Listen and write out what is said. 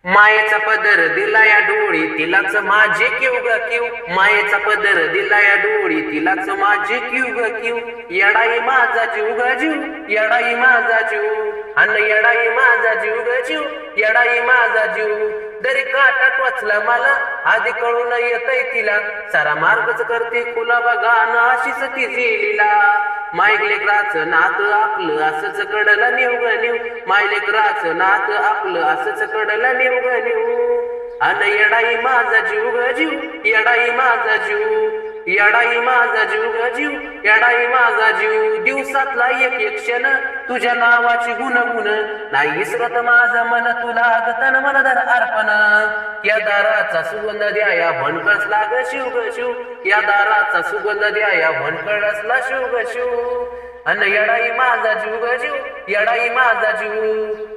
मायेचा पदर दिला या डोळी तिलाच माझे किव ग किव मायेचा पदर दिला या डोळी तिलाच माझे किव ग किव येडाई माझा जीव ग जीव येडाई माझा जीव अन येडाई माझा जीव ग जीव येडाई माझा जीव दरी काटा टोचला मला आधी कळून येतय तिला सारा मार्गच करते खुला बघा न अशीच तिची लीला माय लेकराचं नात आपलं असंच कडलं नेऊ ग नेऊ माय लेकराचं नात आपलं असंच कडलं नेऊ ग नेऊ अन येडाई माझा जीव ग जीव येडाई माझा जीव येडाई माझा जीव ग जीव येडाई माझा जीव दिवसातला एक एक क्षण तुझ्या नावाची गुणगुण नाही विसरत माझं मन तुला गतन मन धर अर्पण या दाराचा सुगंध द्या भणकळस लाग शिव ग शिव या दाराचा सुगंध द्या भणकळसला शिव ग शिव अन येडाई माझा जीव ग जीव येडाई माझा जीव